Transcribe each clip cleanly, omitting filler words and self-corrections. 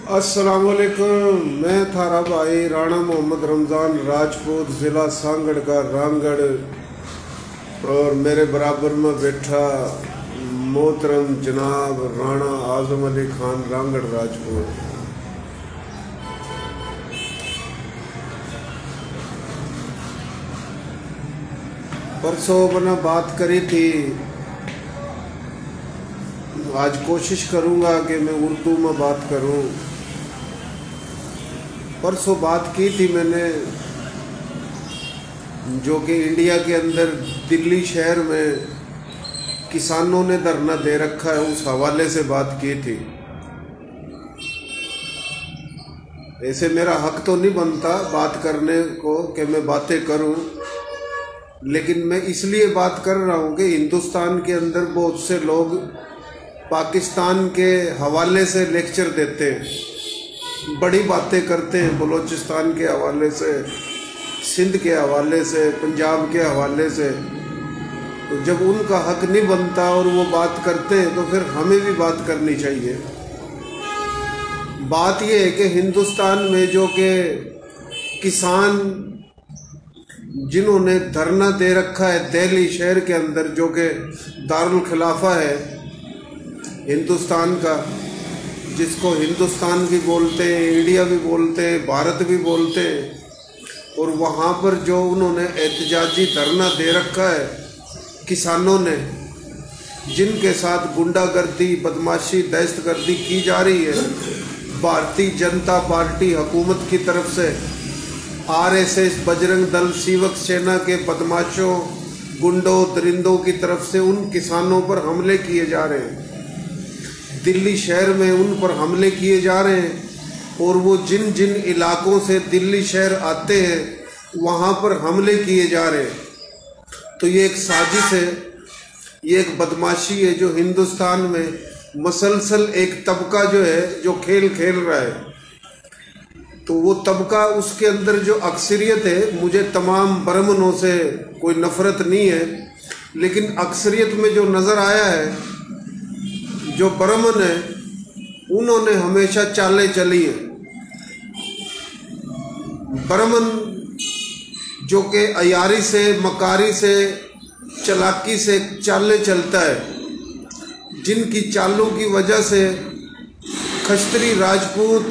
अस्सलामुअलैकुम। मैं थारा भाई राणा मोहम्मद रमज़ान राजपूत, ज़िला सांगड़ का रांगड़, और मेरे बराबर में बैठा मोहतरम जनाब राणा आज़म अली खान रांगड़ राजपूत। परसों बना बात करी थी, आज कोशिश करूंगा कि मैं उर्दू में बात करूं। परसों बात की थी मैंने, जो कि इंडिया के अंदर दिल्ली शहर में किसानों ने धरना दे रखा है, उस हवाले से बात की थी। ऐसे मेरा हक तो नहीं बनता बात करने को कि मैं बातें करूं, लेकिन मैं इसलिए बात कर रहा हूं कि हिंदुस्तान के अंदर बहुत से लोग पाकिस्तान के हवाले से लेक्चर देते हैं, बड़ी बातें करते हैं, बलूचिस्तान के हवाले से, सिंध के हवाले से, पंजाब के हवाले से। तो जब उनका हक नहीं बनता और वो बात करते हैं तो फिर हमें भी बात करनी चाहिए। बात ये है कि हिंदुस्तान में जो कि किसान जिन्होंने धरना दे रखा है दिल्ली शहर के अंदर, जो कि दारुल खिलाफा है हिंदुस्तान का, जिसको हिंदुस्तान भी बोलते हैं, इंडिया भी बोलते हैं, भारत भी बोलते हैं, और वहाँ पर जो उन्होंने एहतजाजी धरना दे रखा है किसानों ने, जिनके साथ गुंडागर्दी, बदमाशी, दहशतगर्दी की जा रही है भारतीय जनता पार्टी हुकूमत की तरफ से, आरएसएस, बजरंग दल, सीवक सेना के बदमाशों, गुंडों, दरिंदों की तरफ से उन किसानों पर हमले किए जा रहे हैं। दिल्ली शहर में उन पर हमले किए जा रहे हैं, और वो जिन जिन इलाकों से दिल्ली शहर आते हैं वहाँ पर हमले किए जा रहे हैं। तो ये एक साजिश है, ये एक बदमाशी है जो हिंदुस्तान में मसलसल एक तबका जो है जो खेल खेल रहा है। तो वो तबका, उसके अंदर जो अक्सरियत है, मुझे तमाम बरमनों से कोई नफ़रत नहीं है, लेकिन अक्सरियत में जो नज़र आया है, जो बरमन है, उन्होंने हमेशा चालें चली है। बरमन जो कि अयारी से, मकारी से, चालाकी से चालें चलता है, जिनकी चालों की वजह से खश्तरी, राजपूत,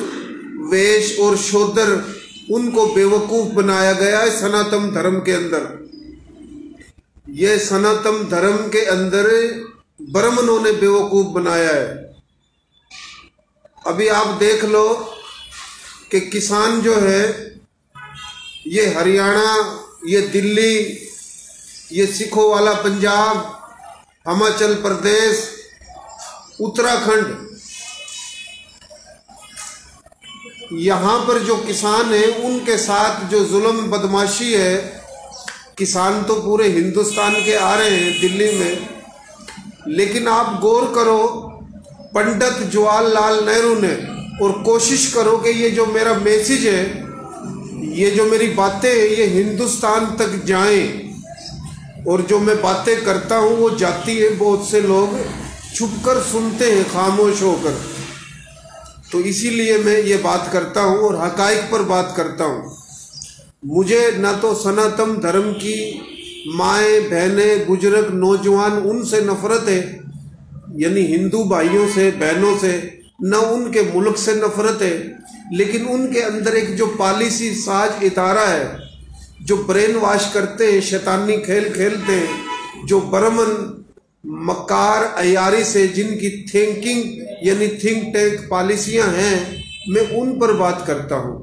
वेश और शूद्र, उनको बेवकूफ़ बनाया गया है सनातन धर्म के अंदर। ये सनातन धर्म के अंदर ब्राह्मणों ने बेवकूफ़ बनाया है। अभी आप देख लो कि किसान जो है, ये हरियाणा, ये दिल्ली, ये सिखों वाला पंजाब, हिमाचल प्रदेश, उत्तराखंड, यहाँ पर जो किसान है उनके साथ जो जुल्म बदमाशी है, किसान तो पूरे हिंदुस्तान के आ रहे हैं दिल्ली में, लेकिन आप गौर करो पंडित जवाहरलाल नेहरू ने, और कोशिश करो कि ये जो मेरा मैसेज है, ये जो मेरी बातें हैं, ये हिंदुस्तान तक जाएं, और जो मैं बातें करता हूँ वो जाती है, बहुत से लोग छुपकर सुनते हैं खामोश होकर। तो इसीलिए मैं ये बात करता हूँ और हकाइक पर बात करता हूँ। मुझे ना तो सनातन धर्म की माएँ, बहनें, बुजुर्ग, नौजवान, उनसे नफरत है, यानी हिंदू भाइयों से, बहनों से, न उनके मुल्क से नफरत है, लेकिन उनके अंदर एक जो पॉलिसी साज इतारा है, जो ब्रेन वॉश करते हैं, शैतानी खेल खेलते हैं, जो बरमन, मकार, अयारी से जिनकी थिंकिंग यानी थिंक टैंक पॉलिसियां हैं, मैं उन पर बात करता हूँ,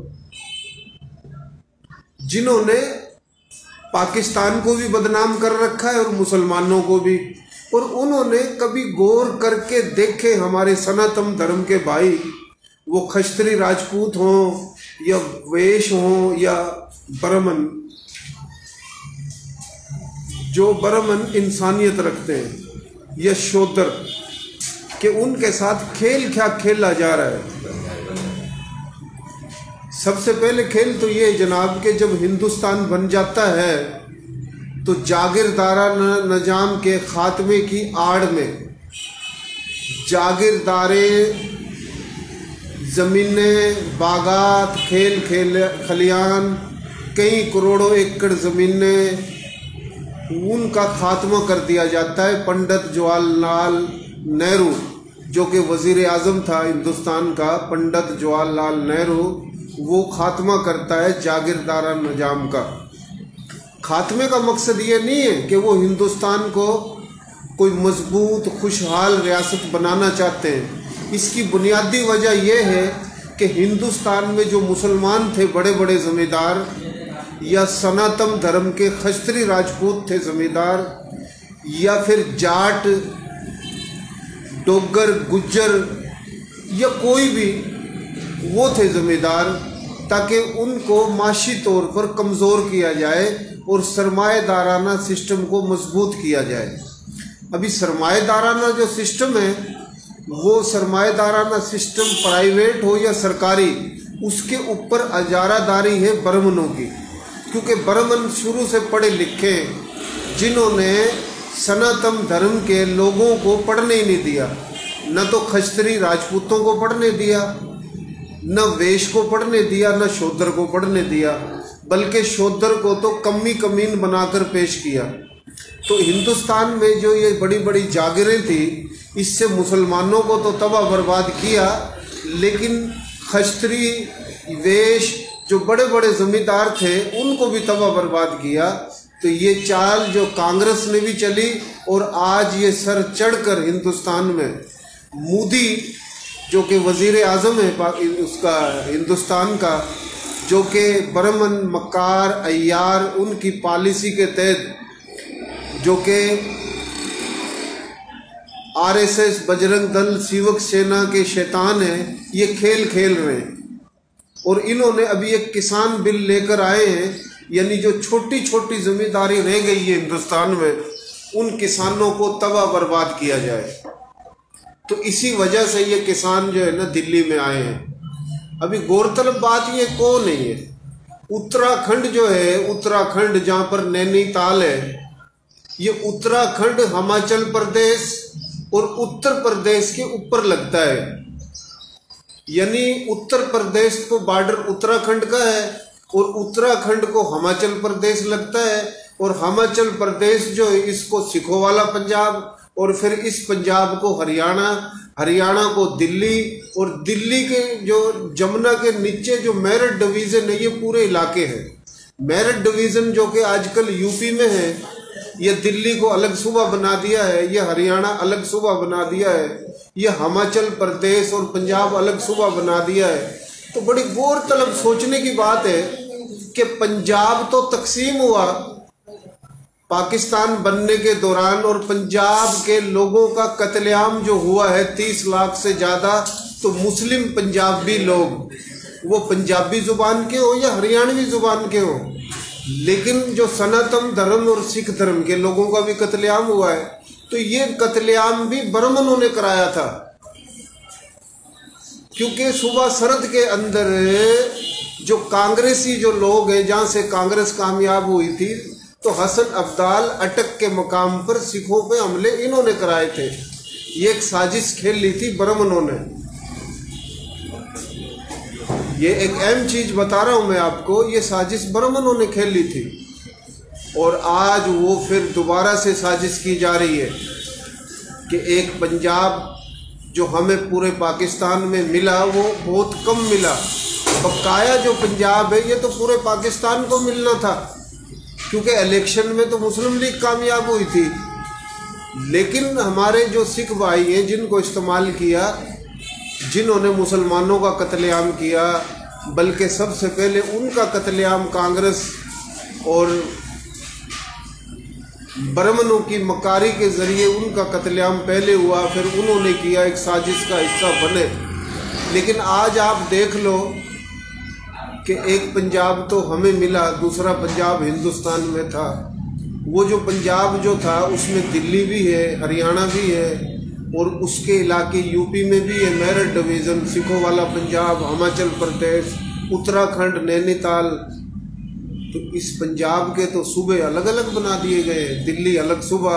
जिन्होंने पाकिस्तान को भी बदनाम कर रखा है और मुसलमानों को भी। और उन्होंने कभी गौर करके देखे हमारे सनातन धर्म के भाई, वो खश्तरी राजपूत हों या वेश हों या ब्राह्मण, जो ब्राह्मण इंसानियत रखते हैं, या शूद्र, कि उनके साथ खेल क्या खेला जा रहा है। सबसे पहले खेल तो ये जनाब कि जब हिंदुस्तान बन जाता है तो जागीरदारा निजाम के खात्मे की आड़ में जागीरदारे ज़मीनें, बागात, खेल खलियान, कई करोड़ों एकड़ ज़मीनें, उनका खात्मा कर दिया जाता है। पंडित जवाहरलाल नेहरू जो कि वज़ीर आज़म था हिंदुस्तान का, पंडित जवाहरलाल नेहरू, वो खात्मा करता है जागीरदारा निज़ाम का। खात्मे का मकसद ये नहीं है कि वो हिंदुस्तान को कोई मजबूत खुशहाल रियासत बनाना चाहते हैं। इसकी बुनियादी वजह यह है कि हिंदुस्तान में जो मुसलमान थे बड़े बड़े ज़मींदार, या सनातन धर्म के खस्त्री राजपूत थे ज़मींदार, या फिर जाट, डोगर, गुज्जर, या कोई भी वो थे ज़मींदार, ताकि उनको माशी तौर पर कमज़ोर किया जाए और सरमाएदाराना सिस्टम को मजबूत किया जाए। अभी सरमाएदाराना जो सिस्टम है, वो सरमाएदाराना सिस्टम प्राइवेट हो या सरकारी, उसके ऊपर अजारादारी है ब्राह्मणों की, क्योंकि ब्राह्मण शुरू से पढ़े लिखे हैं, जिन्होंने सनातन धर्म के लोगों को पढ़ने ही नहीं दिया। न तो खस्त्री राजपूतों को पढ़ने दिया, न वेश को पढ़ने दिया, न शूद्र को पढ़ने दिया, बल्कि शूद्र को तो कमी कमीन बनाकर पेश किया। तो हिंदुस्तान में जो ये बड़ी बड़ी जागीरें थी, इससे मुसलमानों को तो तबाह बर्बाद किया, लेकिन खस्त्री, वेश, जो बड़े बड़े ज़मींदार थे, उनको भी तबाह बर्बाद किया। तो ये चाल जो कांग्रेस ने भी चली, और आज ये सर चढ़कर हिंदुस्तान में मोदी जो कि वज़ीर आज़म है उसका हिंदुस्तान का, जो कि ब्राह्मण, मक्कार, अय्यार, उनकी पॉलिसी के तहत, जो कि आरएसएस, बजरंग दल, शिवक सेना के शैतान हैं, ये खेल खेल रहे हैं। और इन्होंने अभी एक किसान बिल लेकर आए हैं, यानी जो छोटी छोटी ज़मींदारी रह गई है हिंदुस्तान में, उन किसानों को तबाह बर्बाद किया जाए। तो इसी वजह से ये किसान जो है ना दिल्ली में आए हैं। अभी गौरतलब बात ये कौन है, ये उत्तराखंड जो है, उत्तराखंड जहाँ पर नैनीताल है, ये उत्तराखंड हिमाचल प्रदेश और उत्तर प्रदेश के ऊपर लगता है। यानी उत्तर प्रदेश को बॉर्डर उत्तराखंड का है, और उत्तराखंड को हिमाचल प्रदेश लगता है, और हिमाचल प्रदेश जो है इसको सिखों वाला पंजाब, और फिर इस पंजाब को हरियाणा, हरियाणा को दिल्ली, और दिल्ली के जो जमुना के नीचे जो मेरठ डिवीज़न है, ये पूरे इलाके हैं। मेरठ डिवीज़न जो कि आजकल यूपी में है, ये दिल्ली को अलग सूबा बना दिया है, ये हरियाणा अलग सूबा बना दिया है, ये हिमाचल प्रदेश और पंजाब अलग सूबा बना दिया है। तो बड़ी गौरतलब सोचने की बात है कि पंजाब तो तकसीम हुआ पाकिस्तान बनने के दौरान, और पंजाब के लोगों का कत्लेआम जो हुआ है 30 लाख से ज़्यादा, तो मुस्लिम पंजाबी लोग, वो पंजाबी ज़ुबान के हो या हरियाणवी ज़ुबान के हो, लेकिन जो सनातन धर्म और सिख धर्म के लोगों का भी कत्लेआम हुआ है। तो ये कत्लेआम भी ब्राह्मणों ने कराया था, क्योंकि सूबा सरहद के अंदर जो कांग्रेसी जो लोग हैं, जहाँ से कांग्रेस कामयाब हुई थी, तो हसन अब्दाल अटक के मकाम पर सिखों पे हमले इन्होंने कराए थे। ये एक साजिश खेल ली थी ब्राह्मणों ने। ये एक अहम चीज़ बता रहा हूँ मैं आपको, ये साजिश ब्राह्मणों ने खेल ली थी, और आज वो फिर दोबारा से साजिश की जा रही है कि एक पंजाब जो हमें पूरे पाकिस्तान में मिला, वो बहुत कम मिला। बकाया जो पंजाब है, ये तो पूरे पाकिस्तान को मिलना था, क्योंकि इलेक्शन में तो मुस्लिम लीग कामयाब हुई थी। लेकिन हमारे जो सिख भाई हैं, जिनको इस्तेमाल किया, जिन्होंने मुसलमानों का कत्लेआम किया, बल्कि सबसे पहले उनका कत्लेआम कांग्रेस और ब्राह्मणों की मकारी के ज़रिए उनका कत्लेआम पहले हुआ, फिर उन्होंने किया, एक साजिश का हिस्सा बने। लेकिन आज आप देख लो कि एक पंजाब तो हमें मिला, दूसरा पंजाब हिंदुस्तान में था। वो जो पंजाब जो था उसमें दिल्ली भी है, हरियाणा भी है, और उसके इलाके यूपी में भी है, मेरठ डिवीज़न, सिखों वाला पंजाब, हिमाचल प्रदेश, उत्तराखंड, नैनीताल। तो इस पंजाब के तो सूबे अलग अलग बना दिए गए। दिल्ली अलग सूबा,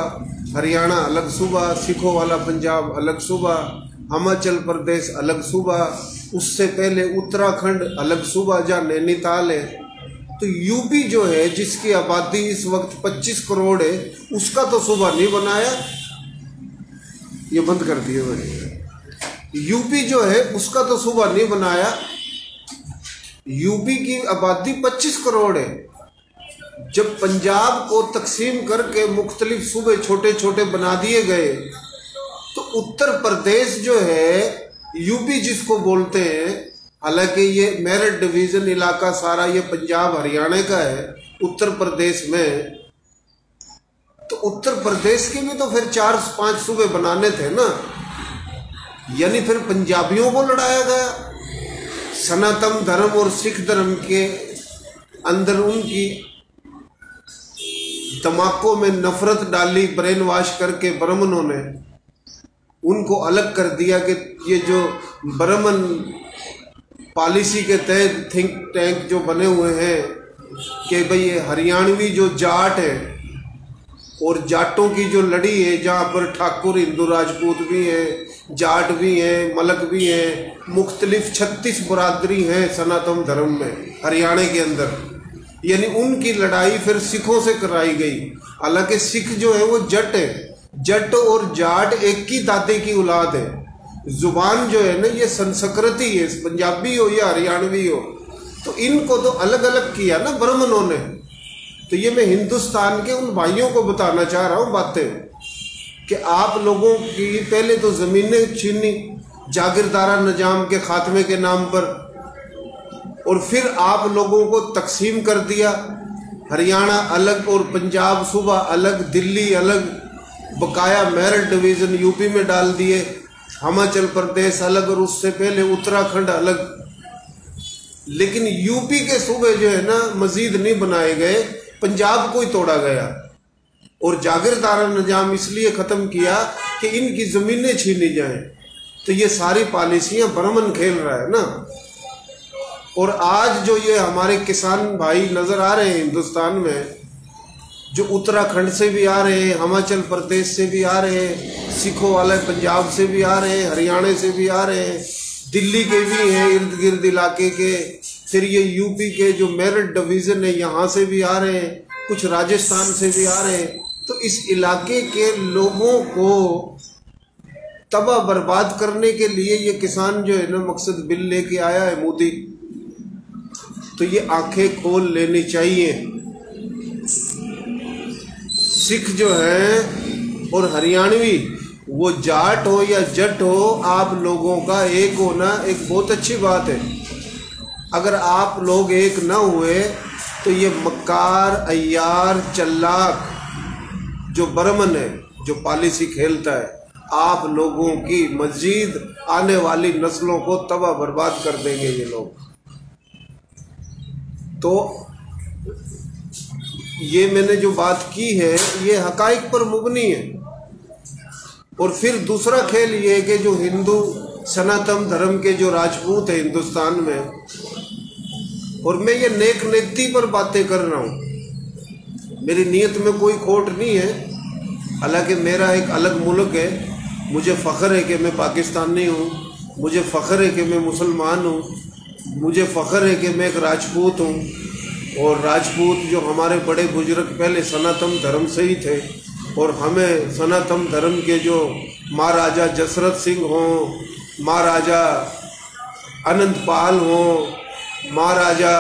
हरियाणा अलग सूबा, सिखों वाला पंजाब अलग सूबा, हिमाचल प्रदेश अलग सूबा, उससे पहले उत्तराखंड अलग सूबा जहाँ नैनीताल है। तो यूपी जो है जिसकी आबादी इस वक्त 25 करोड़ है, उसका तो सूबा नहीं बनाया। ये बंद कर दिए भाई। यूपी जो है उसका तो सूबा नहीं बनाया। यूपी की आबादी 25 करोड़ है। जब पंजाब को तकसीम करके मुख्तलिफ सूबे छोटे छोटे बना दिए गए, तो उत्तर प्रदेश जो है यूपी जिसको बोलते हैं, हालांकि ये मेरठ डिवीजन इलाका सारा ये पंजाब हरियाणा का है उत्तर प्रदेश में, तो उत्तर प्रदेश के भी तो फिर 4-5 सूबे बनाने थे ना। यानी फिर पंजाबियों को लड़ाया गया। सनातन धर्म और सिख धर्म के अंदर उनकी दिमागों में नफरत डाली, ब्रेन वॉश करके ब्राह्मणों ने उनको अलग कर दिया कि ये जो ब्राह्मण पॉलिसी के तहत थिंक टैंक जो बने हुए हैं कि भाई ये हरियाणवी जो जाट है और जाटों की जो लड़ी है, जहाँ पर ठाकुर हिंदू राजपूत भी हैं, जाट भी हैं, मलक भी हैं, मुख्तलिफ 36 बरादरी हैं सनातन धर्म में हरियाणा के अंदर। यानी उनकी लड़ाई फिर सिखों से कराई गई। हालांकि सिख जो है वो जट है, जट और जाट एक ही दादे की औलाद है। जुबान जो है ना ये संस्कृति है, पंजाबी हो या हरियाणवी हो, तो इनको तो अलग अलग किया ना ब्राह्मणों ने। तो ये मैं हिंदुस्तान के उन भाइयों को बताना चाह रहा हूँ बातें कि आप लोगों की पहले तो ज़मीनें छीनी जागीरदारा निजाम के खात्मे के नाम पर, और फिर आप लोगों को तकसीम कर दिया। हरियाणा अलग और पंजाब सूबा अलग, दिल्ली अलग, बकाया मेरठ डिवीज़न यूपी में डाल दिए, हिमाचल प्रदेश अलग और उससे पहले उत्तराखंड अलग। लेकिन यूपी के सूबे जो है ना मजीद नहीं बनाए गए, पंजाब को ही तोड़ा गया और जागीरदारा निजाम इसलिए ख़त्म किया कि इनकी ज़मीनें छीनी जाएं। तो ये सारी पॉलिसियाँ ब्राह्मण खेल रहा है ना। और आज जो ये हमारे किसान भाई नज़र आ रहे हैं हिंदुस्तान में, जो उत्तराखंड से भी आ रहे हैं, हिमाचल प्रदेश से भी आ रहे हैं, सिखों वाले पंजाब से भी आ रहे हैं, हरियाणा से भी आ रहे हैं, दिल्ली के भी हैं इर्द गिर्द इलाके के, फिर ये यूपी के जो मेरठ डिवीज़न है यहाँ से भी आ रहे हैं, कुछ राजस्थान से भी आ रहे हैं। तो इस इलाके के लोगों को तबाह बर्बाद करने के लिए ये किसान जो है ना मकसद बिल लेके आया है मोदी। तो ये आंखें खोल लेनी चाहिए। सिख जो है और हरियाणवी, वो जाट हो या जट हो, आप लोगों का एक होना एक बहुत अच्छी बात है। अगर आप लोग एक न हुए तो ये मक्कार, अय्यार, चल्लाक जो ब्राह्मण है, जो पॉलिसी खेलता है, आप लोगों की मजीद आने वाली नस्लों को तबाह बर्बाद कर देंगे ये लोग। तो ये मैंने जो बात की है ये हकाइक पर मुबनी है। और फिर दूसरा खेल ये है कि जो हिंदू सनातन धर्म के जो राजपूत है हिंदुस्तान में, और मैं ये नेक नीति पर बातें कर रहा हूँ, मेरी नीयत में कोई खोट नहीं है। हालांकि मेरा एक अलग मुल्क है, मुझे फ़ख्र है कि मैं पाकिस्तानी हूँ, मुझे फ़ख्र है कि मैं मुसलमान हूँ, मुझे फ़ख्र है कि मैं एक राजपूत हूँ। और राजपूत जो हमारे बड़े बुजुर्ग पहले सनातन धर्म से ही थे, और हमें सनातन धर्म के जो महाराजा जसरत सिंह हों, महाराजा अनंतपाल हों, महाराजा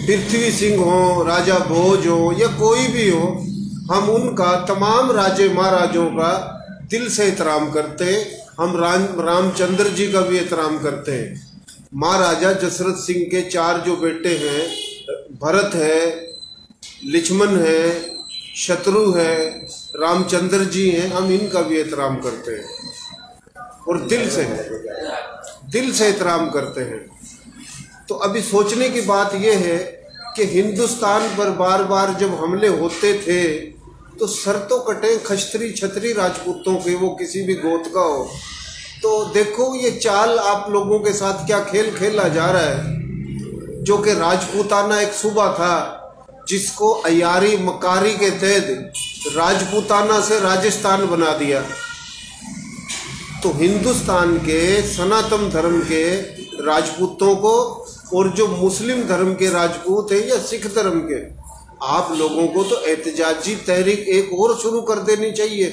पृथ्वी सिंह हो, राजा भोज हो या कोई भी हो, हम उनका तमाम राजे महाराजों का दिल से एहतराम करते हैं। हम रामचंद्र जी का भी एहतराम करते हैं। महाराजा जसरत सिंह के 4 जो बेटे हैं, भरत है, लक्ष्मण है, शत्रु है, रामचंद्र जी हैं, हम इनका भी एहतराम करते हैं और दिल से एहतराम करते हैं। तो अभी सोचने की बात यह है कि हिंदुस्तान पर बार बार जब हमले होते थे तो सर तो कटे खश्तरी छतरी राजपूतों के, वो किसी भी गोत का हो। तो देखो ये चाल आप लोगों के साथ क्या खेल खेला जा रहा है। जो कि राजपूताना एक सूबा था, जिसको अयारी मकारी के तहत राजपूताना से राजस्थान बना दिया। तो हिंदुस्तान के सनातन धर्म के राजपूतों को और जो मुस्लिम धर्म के राजपूत हैं या सिख धर्म के, आप लोगों को तो एहतजाजी तहरीक एक और शुरू कर देनी चाहिए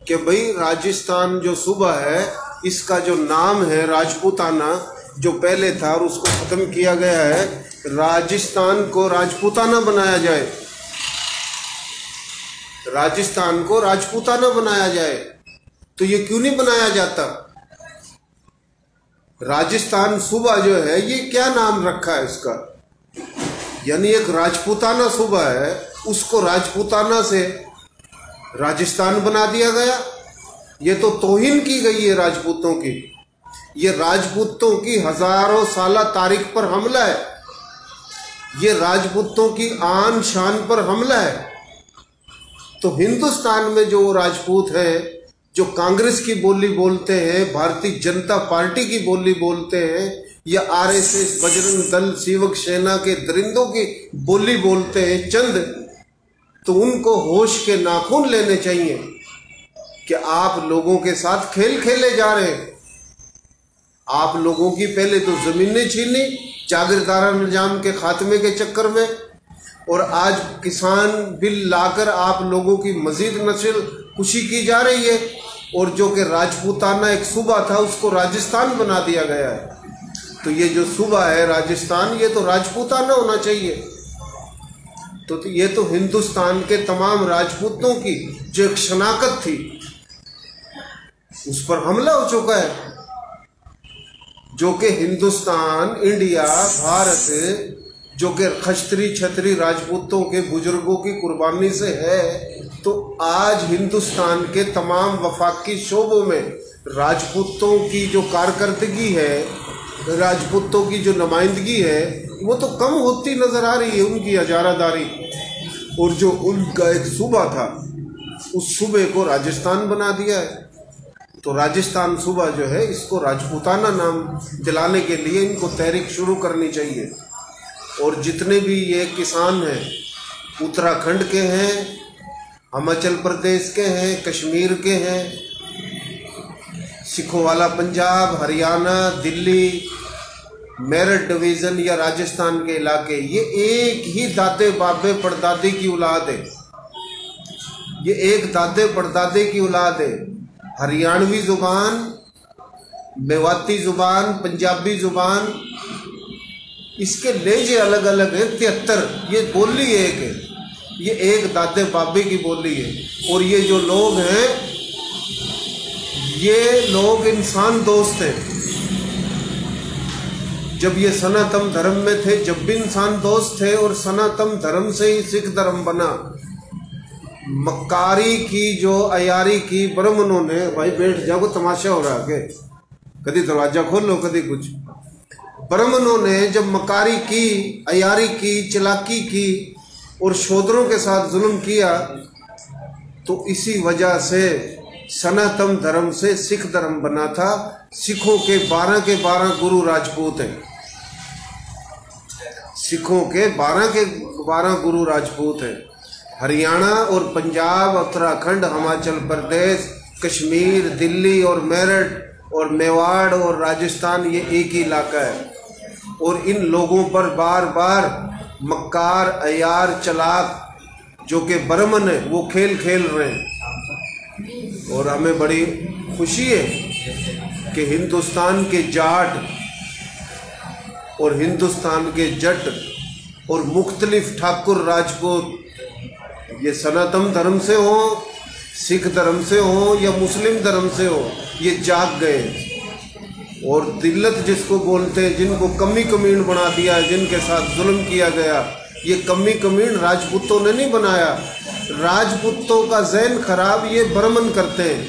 कि भाई राजस्थान जो सूबा है इसका जो नाम है राजपूताना जो पहले था और उसको ख़त्म किया गया है, राजस्थान को राजपूताना बनाया जाए, राजस्थान को राजपूताना बनाया जाए। तो ये क्यों नहीं बनाया जाता? राजस्थान सूबा जो है ये क्या नाम रखा है इसका? यानी एक राजपूताना सूबा है, उसको राजपूताना से राजस्थान बना दिया गया। ये तो तौहीन की गई है राजपूतों की, ये राजपूतों की हजारों साल तारीख पर हमला है, ये राजपूतों की आन शान पर हमला है। तो हिंदुस्तान में जो राजपूत हैं जो कांग्रेस की बोली बोलते हैं, भारतीय जनता पार्टी की बोली बोलते हैं, या आरएसएस, बजरंग दल, सेवक सेना के दरिंदों की बोली बोलते हैं चंद, तो उनको होश के नाखून लेने चाहिए कि आप लोगों के साथ खेल खेले जा रहे हैं। आप लोगों की पहले तो जमीनें छीनी जागीरदारा निजाम के खात्मे के चक्कर में, और आज किसान बिल लाकर आप लोगों की मजीद नस्ल कुशी की जा रही है, और जो कि राजपूताना एक सूबा था उसको राजस्थान बना दिया गया है। तो ये जो सूबा है राजस्थान, ये तो राजपूताना होना चाहिए। तो ये तो हिंदुस्तान के तमाम राजपूतों की जो एक शनाख्त थी उस पर हमला हो चुका है, जो कि हिंदुस्तान, इंडिया, भारत जो कि खश्तरी छतरी राजपूतों के बुजुर्गों की कुर्बानी से है। तो आज हिंदुस्तान के तमाम वफाकी शोबों में राजपूतों की जो कारकर्दगी है, राजपूतों की जो नुमाइंदगी है, वो तो कम होती नजर आ रही है, उनकी इजारादारी। और जो उनका एक सूबा था उस सूबे को राजस्थान बना दिया है। तो राजस्थान सूबा जो है इसको राजपूताना नाम दिलाने के लिए इनको तहरीक शुरू करनी चाहिए। और जितने भी ये किसान हैं, उत्तराखंड के हैं, हिमाचल प्रदेश के हैं, कश्मीर के हैं, सिखों वाला पंजाब, हरियाणा, दिल्ली, मेरठ डिवीज़न या राजस्थान के इलाके, ये एक ही दादे बाबे परदादे की औलाद है, ये एक दादे परदादे की औलाद है। हरियाणवी ज़ुबान, मेवाती ज़ुबान, पंजाबी ज़ुबान, इसके लहजे अलग अलग हैं 73, ये बोली एक है, ये एक दादे बाबे की बोली है। और ये जो लोग हैं ये लोग इंसान दोस्त हैं। जब ये सनातन धर्म में थे जब भी इंसान दोस्त थे, और सनातन धर्म से ही सिख धर्म बना। मक्कारी की जो अयारी की ब्राह्मणों ने, भाई बैठ जाओ तमाशा हो रहा है, कभी दरवाजा खोलो कभी कुछ। ब्राह्मणों ने जब मक्कारी की, अयारी की, चालाकी की और शूद्रों के साथ जुल्म किया, तो इसी वजह से सनातन धर्म से सिख धर्म बना था। सिखों के 12 गुरु राजपूत हैं, सिखों के 12 गुरु राजपूत हैं। हरियाणा और पंजाब, उत्तराखंड, हिमाचल प्रदेश, कश्मीर, दिल्ली और मेरठ और मेवाड़ और राजस्थान, ये एक ही इलाका है। और इन लोगों पर बार बार मक्कार, अयार, चलाक जो कि ब्राह्मण है वो खेल खेल रहे हैं। और हमें बड़ी खुशी है कि हिंदुस्तान के जाट और हिंदुस्तान के जट और मुख्तलिफ ठाकुर राजपूत, ये सनातन धर्म से हो, सिख धर्म से हो या मुस्लिम धर्म से हो, ये जाग गए। और दिल्लत जिसको बोलते हैं, जिनको कमी कमीन बना दिया, जिनके साथ जुल्म किया गया, ये कमी कमीन राजपूतों ने नहीं बनाया। राजपूतों का ज़हन खराब ये ब्राह्मण करते हैं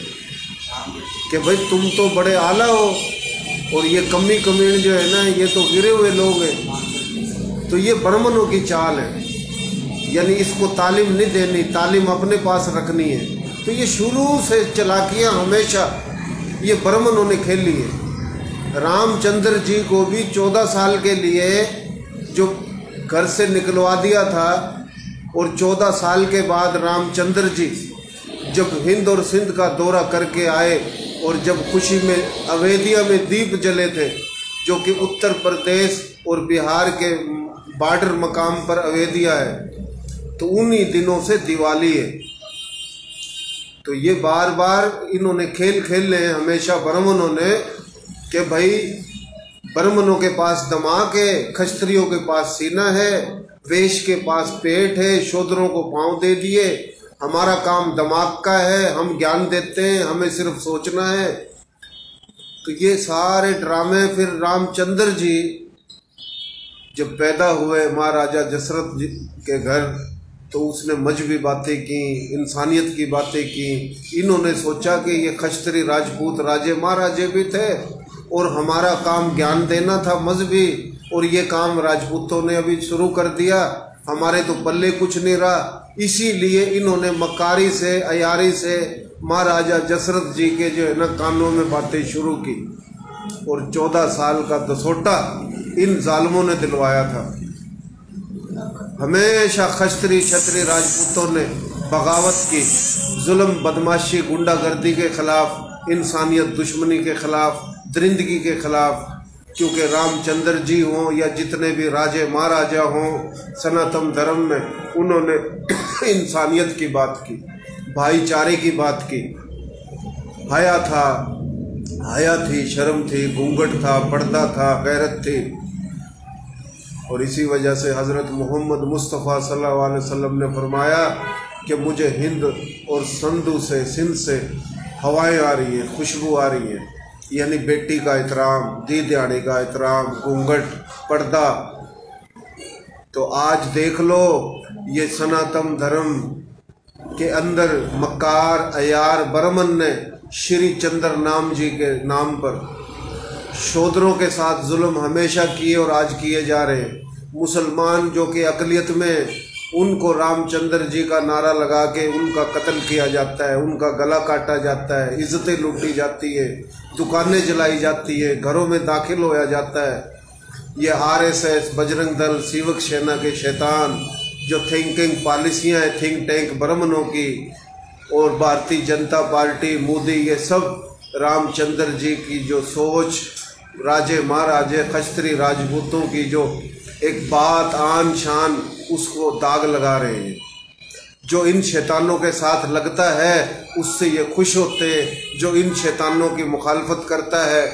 कि भाई तुम तो बड़े आला हो, और ये कमी कमीन जो है ना ये तो गिरे हुए लोग हैं। तो ये ब्राह्मणों की चाल है, यानी इसको तालीम नहीं देनी, तालीम अपने पास रखनी है। तो ये शुरू से चालाकियाँ हमेशा ये ब्राह्मणों ने खेली है। रामचंद्र जी को भी 14 साल के लिए जो घर से निकलवा दिया था, और 14 साल के बाद रामचंद्र जी जब हिंद और सिंध का दौरा करके आए और जब खुशी में अवेदिया में दीप जले थे, जो कि उत्तर प्रदेश और बिहार के बॉर्डर मकाम पर अवेदिया है, तो उन्हीं दिनों से दिवाली है। तो ये बार बार इन्होंने खेल खेले हैं हमेशा ब्राह्मणों ने कि भाई ब्राह्मणों के पास दिमाग है, क्षत्रियों के पास सीना है, वैश्य के पास पेट है, शूद्रों को पांव दे दिए, हमारा काम दिमाग का है, हम ज्ञान देते हैं, हमें सिर्फ सोचना है। तो ये सारे ड्रामे फिर रामचंद्र जी जब पैदा हुए महाराजा दशरथ जी के घर, तो उसने मजहबी बातें की, इंसानियत की बातें की। इन्होंने सोचा कि ये क्षत्रिय राजपूत राजे महाराजे भी थे और हमारा काम ज्ञान देना था मजहबी, और ये काम राजपूतों ने अभी शुरू कर दिया, हमारे तो पल्ले कुछ नहीं रहा। इसीलिए इन्होंने मक्कारी से, अयारी से महाराजा दशरथ जी के जो है ना कानों में बातें शुरू की, और 14 साल का दसोटा इन जालिमों ने दिलवाया था। हमेशा क्षत्रिय क्षत्रिय राजपूतों ने बगावत की, जुल्म, बदमाशी, गुंडागर्दी के खिलाफ, इंसानियत दुश्मनी के खिलाफ, दरिंदगी के खिलाफ। क्योंकि रामचंद्र जी हों या जितने भी राजे महाराजा हों, सनातन धर्म में उन्होंने इंसानियत की बात की, भाईचारे की बात की। हया था, हया थी, शर्म थी, घूंघट था, पर्दा था, गैरत थी। और इसी वजह से हज़रत मोहम्मद मुस्तफ़ा सल्लल्लाहु अलैहि वसल्लम ने फरमाया कि मुझे हिंद और संधु से, सिंध से हवाएं आ रही है, खुशबू आ रही है, यानी बेटी का एहतराम, दी दिहाड़ी का एहतराम, घूंघट, पर्दा। तो आज देख लो, ये सनातन धर्म के अंदर मक्कार, अयार, ब्राह्मण ने श्री चंद्र नाम जी के नाम पर शूद्रों के साथ जुल्म हमेशा किए और आज किए जा रहे हैं। मुसलमान जो कि अकलियत में, उनको रामचंद्र जी का नारा लगा के उनका कत्ल किया जाता है, उनका गला काटा जाता है, इज्जतें लूटी जाती है, दुकानें जलाई जाती है, घरों में दाखिल होया जाता है। ये आरएसएस, बजरंग दल, सेवक सेना के शैतान जो थिंकिंग पॉलिसियाँ हैं थिंक टैंक ब्राह्मणों की, और भारतीय जनता पार्टी, मोदी, ये सब रामचंद्र जी की जो सोच, राजे महाराजे क्षत्रिय राजपूतों की जो एक बात, आन शान, उसको दाग लगा रहे हैं। जो इन शैतानों के साथ लगता है उससे ये खुश होते हैं, जो इन शैतानों की मुखालफत करता है,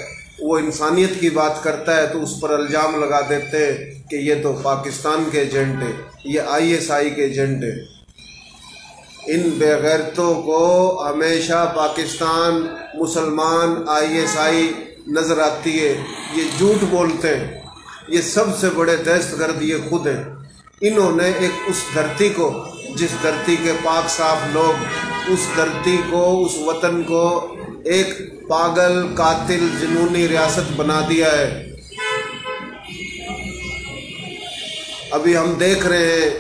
वो इंसानियत की बात करता है, तो उस पर इल्ज़ाम लगा देते हैं कि ये तो पाकिस्तान के एजेंट है, ये आईएसआई के एजेंट है। इन बेगैरतों को हमेशा पाकिस्तान, मुसलमान, आईएसआई नज़र आती है। ये झूठ बोलते हैं, ये सबसे बड़े दहशतगर्द ये खुद हैं। इन्होंने एक उस धरती को, जिस धरती के पाक साफ लोग, उस धरती को, उस वतन को एक पागल, कातिल, जुनूनी रियासत बना दिया है। अभी हम देख रहे हैं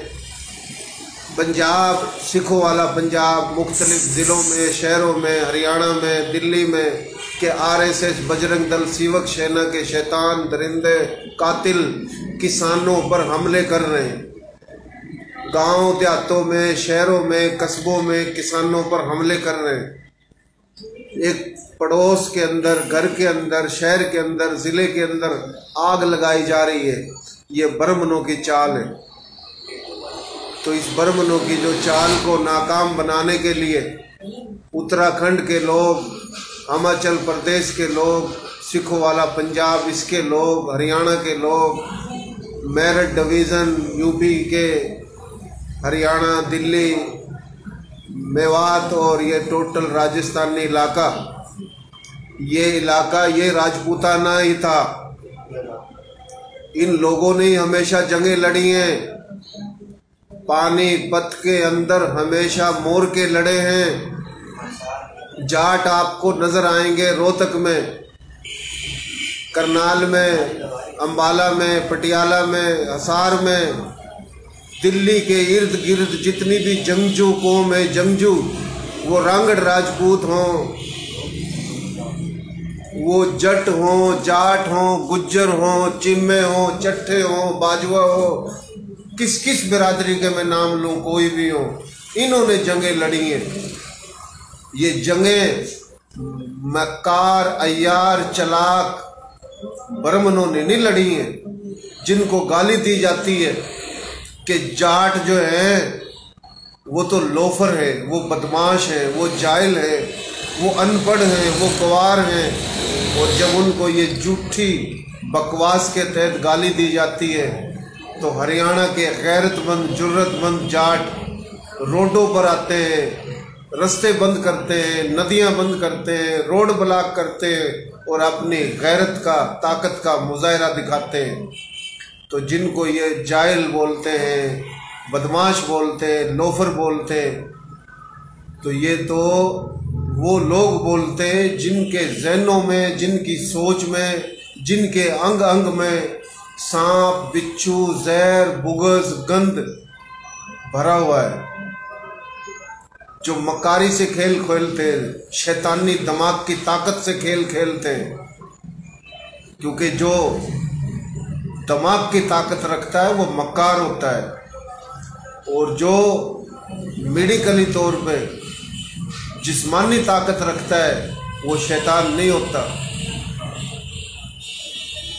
पंजाब, सिखों वाला पंजाब, मुख्तलिफ ज़िलों में, शहरों में, हरियाणा में, दिल्ली में, के आरएसएस, बजरंग दल, सेवक सेना के शैतान, दरिंदे, कातिल किसानों पर हमले कर रहे हैं। गांव देहातों में, शहरों में, कस्बों में किसानों पर हमले कर रहे हैं। एक पड़ोस के अंदर, घर के अंदर, शहर के अंदर, ज़िले के अंदर आग लगाई जा रही है। ये ब्राह्मणों की चाल है। तो इस ब्राह्मणों की जो चाल को नाकाम बनाने के लिए उत्तराखंड के लोग, हिमाचल प्रदेश के लोग, सिखों वाला पंजाब इसके लोग, हरियाणा के लोग, मेरठ डिवीज़न यूपी के, हरियाणा, दिल्ली, मेवात और ये टोटल राजस्थानी इलाका, ये इलाका ये राजपूताना ही था। इन लोगों ने हमेशा जंगें लड़ी हैं। पानीपत के अंदर हमेशा मोर के लड़े हैं। जाट आपको नजर आएंगे रोहतक में, करनाल में, अंबाला में, पटियाला में, हिसार में, दिल्ली के इर्द गिर्द जितनी भी जंगजू कौम है, जंगजू, वो रांगड़ राजपूत हों, वो जट हों, जाट हों, गुज्जर हों, चिम्मे हों, चट्ठे हों, बाजवा हो, किस किस बिरादरी के मैं नाम लूँ, कोई भी हो, इन्होंने जंगें लड़ी हैं। ये जंगें मक्कार, अय्यार, चलाक ब्राह्मणों ने नहीं लड़ी हैं। जिनको गाली दी जाती है कि जाट जो है वो तो लोफर है, वो बदमाश है, वो जाहिल है, वो अनपढ़ है, वो गवार हैं, और जब उनको ये झूठी बकवास के तहत गाली दी जाती है तो हरियाणा के गैरतमंद जुर्रतमंद जाट रोडों पर आते हैं, रास्ते बंद करते हैं, नदियां बंद करते हैं, रोड ब्लॉक करते हैं और अपनी गैरत का, ताकत का मुजाहरा दिखाते हैं। तो जिनको ये जाहिल बोलते हैं, बदमाश बोलते हैं, लोफर बोलते हैं, तो ये तो वो लोग बोलते हैं जिनके जहनों में, जिनकी सोच में, जिनके अंग अंग में सांप, बिच्छू, जहर, बुगज, गंध भरा हुआ है, जो मकारी से खेल खेलते हैं, शैतानी दिमाग की ताकत से खेल खेलते हैं। क्योंकि जो दिमाग की ताकत रखता है वो मक्कार होता है, और जो मेडिकली तौर पे जिस्मानी ताकत रखता है वो शैतान नहीं होता,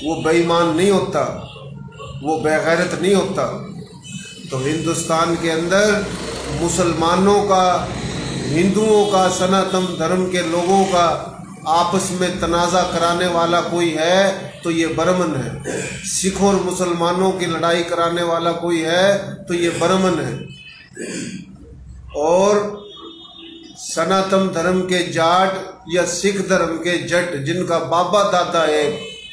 वो बेईमान नहीं होता, वो बेगैरत नहीं होता। तो हिंदुस्तान के अंदर मुसलमानों का, हिंदुओं का, सनातन धर्म के लोगों का आपस में तनाज़ा कराने वाला कोई है तो ये ब्राह्मण है। सिखों और मुसलमानों की लड़ाई कराने वाला कोई है तो ये ब्राह्मण है। और सनातन धर्म के जाट या सिख धर्म के जट जिनका बाबा दादा है,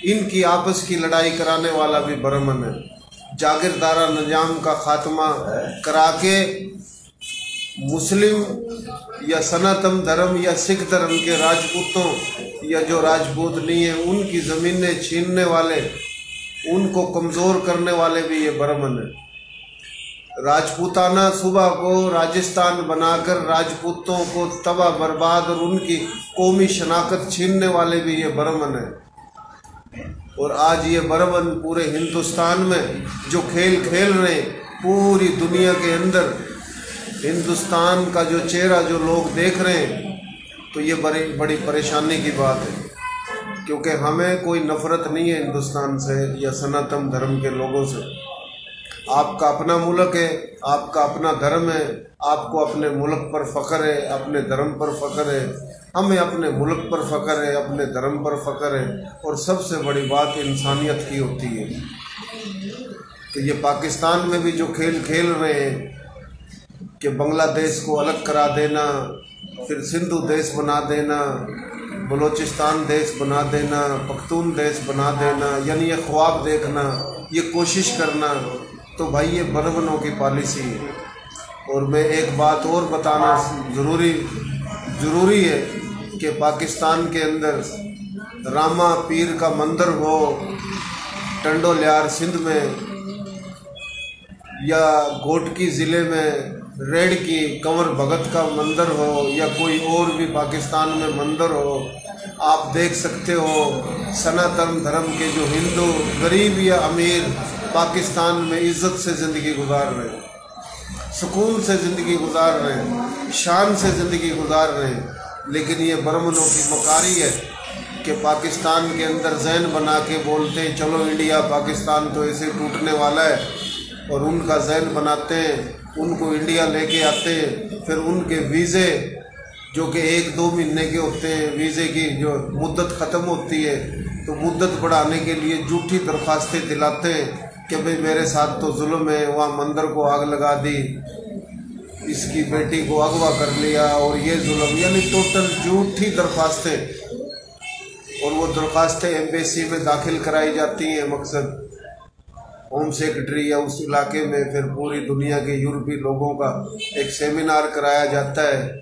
इनकी आपस की लड़ाई कराने वाला भी ब्राह्मण है। जागीरदारा निजाम का खात्मा करा के मुस्लिम या सनातन धर्म या सिख धर्म के राजपूतों या जो राजपूत नहीं है उनकी ज़मीनें छीनने वाले, उनको कमज़ोर करने वाले भी ये ब्राह्मण है। राजपूताना सूबा को राजस्थान बनाकर राजपूतों को तबाह बर्बाद और उनकी कौमी शनाख्त छीनने वाले भी ये ब्राह्मण है। और आज ये ब्राह्मण पूरे हिंदुस्तान में जो खेल खेल रहे हैं, पूरी दुनिया के अंदर हिंदुस्तान का जो चेहरा जो लोग देख रहे हैं, तो ये बड़ी परेशानी की बात है। क्योंकि हमें कोई नफ़रत नहीं है हिंदुस्तान से या सनातन धर्म के लोगों से। आपका अपना मुल्क है, आपका अपना धर्म है, आपको अपने मुल्क पर फ़ख्र है, अपने धर्म पर फ़ख्र है। हमें अपने मुल्क पर फ़ख्र है, अपने धर्म पर फ़ख्र है। और सबसे बड़ी बात इंसानियत की होती है। तो ये पाकिस्तान में भी जो खेल खेल रहे हैं कि बांग्लादेश को अलग करा देना, फिर सिंधु देश बना देना, बलूचिस्तान देश बना देना, पख्तून देश बना देना, यानी ये ख्वाब देखना, ये कोशिश करना, तो भाई ये ब्राह्मणों की पॉलिसी है। और मैं एक बात और बताना ज़रूरी है कि पाकिस्तान के अंदर रामा पीर का मंदिर हो, टंडोल्यार सिंध में, या घोटकी ज़िले में रेड की कंवर भगत का मंदिर हो, या कोई और भी पाकिस्तान में मंदिर हो, आप देख सकते हो सनातन धर्म के जो हिंदू गरीब या अमीर पाकिस्तान में इज़्ज़त से ज़िंदगी गुजार रहे हैं, सुकून से ज़िंदगी गुजार रहे हैं, शान से ज़िंदगी गुजार रहे हैं। लेकिन ये ब्राह्मणों की मकारी है कि पाकिस्तान के अंदर जहन बना के बोलते हैं चलो इंडिया पाकिस्तान तो ऐसे टूटने वाला है, और उनका जहन बनाते हैं, उनको इंडिया लेके आते हैं। फिर उनके वीज़े जो कि 1-2 महीने के होते हैं, वीज़े की जो मुद्दत ख़त्म होती है, तो मुद्दत बढ़ाने के लिए झूठी दरख्वास्तें दिलाते हैं कि भाई मेरे साथ तो जुल्म है, वहाँ मंदिर को आग लगा दी, इसकी बेटी को अगवा कर लिया, और ये जुल्म, यानी टोटल झूठी दरख्वास्तें। और वो दरख्वास्तें एम्बेसी में दाखिल कराई जाती हैं, मकसद होम सेक्रेटरी या उस इलाके में। फिर पूरी दुनिया के यूरोपीय लोगों का एक सेमिनार कराया जाता है,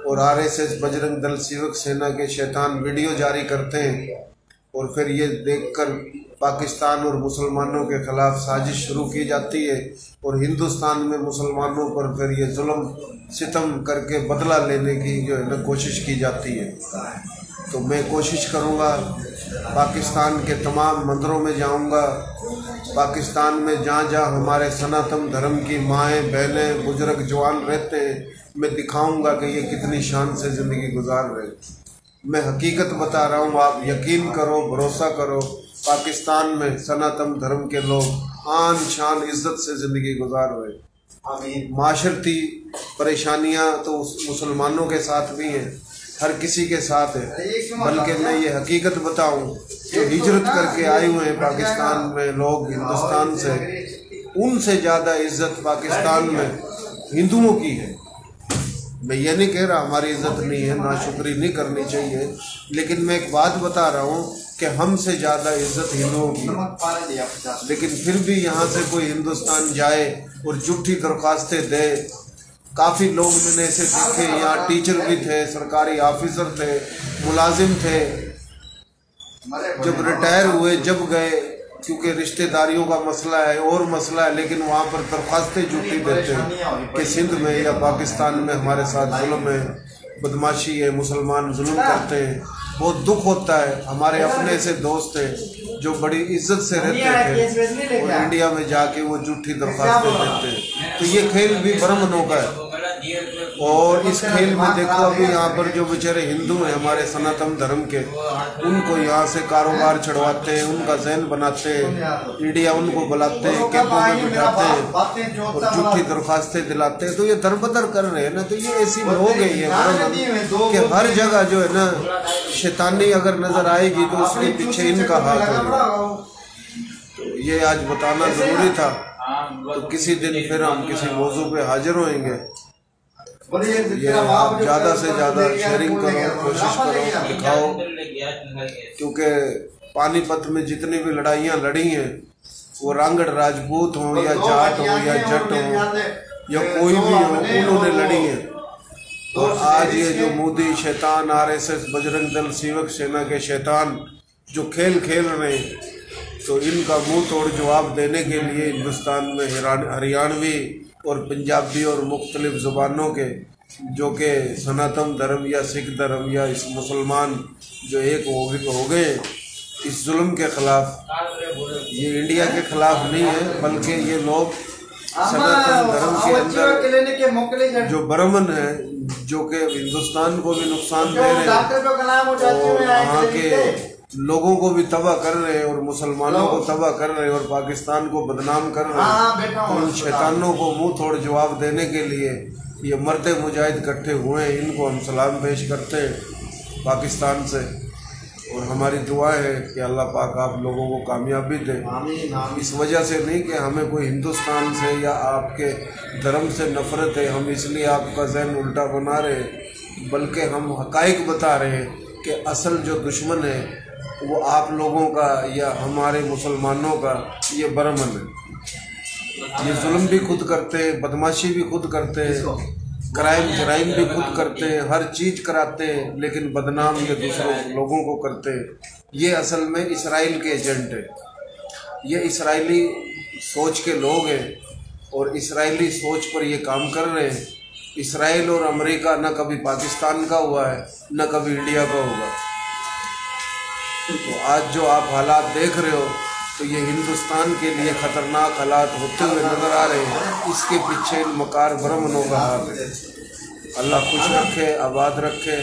और आरएसएस, बजरंग दल, सेवक सेना के शैतान वीडियो जारी करते हैं। और फिर ये देखकर पाकिस्तान और मुसलमानों के ख़िलाफ़ साजिश शुरू की जाती है, और हिंदुस्तान में मुसलमानों पर फिर ये जुल्म सितम करके बदला लेने की जो है ना कोशिश की जाती है। तो मैं कोशिश करूँगा, पाकिस्तान के तमाम मंदिरों में जाऊँगा, पाकिस्तान में जहाँ जहाँ हमारे सनातन धर्म की माएँ बहनें बुजुर्ग जवान रहते हैं, मैं दिखाऊंगा कि ये कितनी शान से ज़िंदगी गुजार रहे। मैं हकीकत बता रहा हूँ, आप यकीन करो, भरोसा करो। पाकिस्तान में सनातन धर्म के लोग आन शान इज्जत से ज़िंदगी गुजार रहे। माशरती परेशानियाँ तो मुसलमानों के साथ भी हैं, हर किसी के साथ है, बल्कि मैं ये हकीकत बताऊं, जो हिजरत करके आए हुए हैं पाकिस्तान में लोग हिंदुस्तान से, उनसे ज़्यादा इज्जत पाकिस्तान में हिंदुओं की है। मैं ये नहीं कह रहा हमारी इज्जत नहीं है, नाशुक्री नहीं करनी चाहिए, लेकिन मैं एक बात बता रहा हूँ कि हमसे ज़्यादा इज्जत हिंदुओं की है। लेकिन फिर भी यहाँ से कोई हिंदुस्तान जाए और झूठी दरख्वास्तें दे। काफ़ी लोग मैंने ऐसे देखे, यहाँ टीचर भी थे, सरकारी ऑफिसर थे, मुलाजिम थे, जब रिटायर हुए, जब गए, क्योंकि रिश्तेदारियों का मसला है और मसला है, लेकिन वहाँ पर दरख्वास्तें झूठी देते हैं कि सिंध में या पाकिस्तान में हमारे साथ जुल्म है, बदमाशी है, मुसलमान जुल्म करते हैं। बहुत दुख होता है। हमारे अपने से दोस्त हैं जो बड़ी इज्जत से रहते थे और इंडिया में जाके वो झूठी दरख्वास्तें देते हैं। तो ये खेल भी बरमनों का है। और इस खेल में देखो, अभी यहाँ पर जो बेचारे हिंदू हैं हमारे सनातन धर्म के, उनको यहाँ से कारोबार चढ़वाते हैं, उनका जहन बनाते हैं, इंडिया उनको बुलाते हैं, कैंपों में बिठाते हैं और झूठी दरख्वास्तें दिलाते हैं। तो ये दरबदर कर रहे हैं ना। तो ये ऐसी लोग हैं ये कि हर जगह जो है ना शैतानी अगर नजर आएगी तो उसके पीछे इनका हाथ होगा। तो ये आज बताना जरूरी था। तो किसी दिन फिर हम किसी मौजू पे हाजिर होंगे। ये आप ज़्यादा से ज़्यादा शेयरिंग करो, कोशिश करो, दिखाओ, क्योंकि पानीपत में जितनी भी लड़ाइयाँ लड़ी हैं, वो रांगड़ राजपूत हों या जाट हो या जट हो या कोई भी हो, उन्होंने लड़ी हैं। और आज ये जो मोदी शैतान, RSS, बजरंग दल, सेवक सेना के शैतान जो खेल खेल रहे हैं, तो इनका मुंह तोड़ जवाब देने के लिए हिंदुस्तान में हरियाणवी और पंजाबी और मुख्तलिफ ज़ुबानों के जो कि सनातन धर्म या सिख धर्म या इस मुसलमान जो एक हो गए, इस जुल्म के ख़िलाफ़, ये इंडिया के ख़िलाफ़ नहीं है, बल्कि ये लोग सनातन धर्म के अंदर जो बरमन है, जो कि हिंदुस्तान को भी नुकसान दे रहे हैं और वहाँ के लोगों को भी तबाह कर रहे हैं और मुसलमानों को तबाह कर रहे हैं और पाकिस्तान को बदनाम कर रहे हैं। तो उन शैतानों को मुंह तोड़ जवाब देने के लिए ये मर्द मुजाहिद इकट्ठे हुए हैं। इनको हम सलाम पेश करते हैं पाकिस्तान से और हमारी दुआ है कि अल्लाह पाक आप लोगों को कामयाबी दे। इस वजह से नहीं कि हमें कोई हिंदुस्तान से या आपके धर्म से नफरत है, हम इसलिए आपका जहन उल्टा बना रहे हैं, बल्कि हम हकाइक बता रहे हैं कि असल जो दुश्मन है वो आप लोगों का या हमारे मुसलमानों का ये बरमन है। ये जुल्म भी खुद करते हैं, बदमाशी भी खुद करते हैं, क्राइम भी खुद करते हैं, हर चीज़ कराते हैं, लेकिन बदनाम ये दूसरों लोगों को करते हैं। ये असल में इसराइल के एजेंट है। ये इसराइली सोच के लोग हैं और इसराइली सोच पर ये काम कर रहे हैं। इसराइल और अमेरिका न कभी पाकिस्तान का हुआ है, न कभी इंडिया का होगा। तो आज जो आप हालात देख रहे हो, तो ये हिंदुस्तान के लिए ख़तरनाक हालात होते हुए नज़र आ रहे हैं। इसके पीछे इन मकार ब्रह्मनों का हाथ है। अल्लाह खुश रखे, आबाद रखे।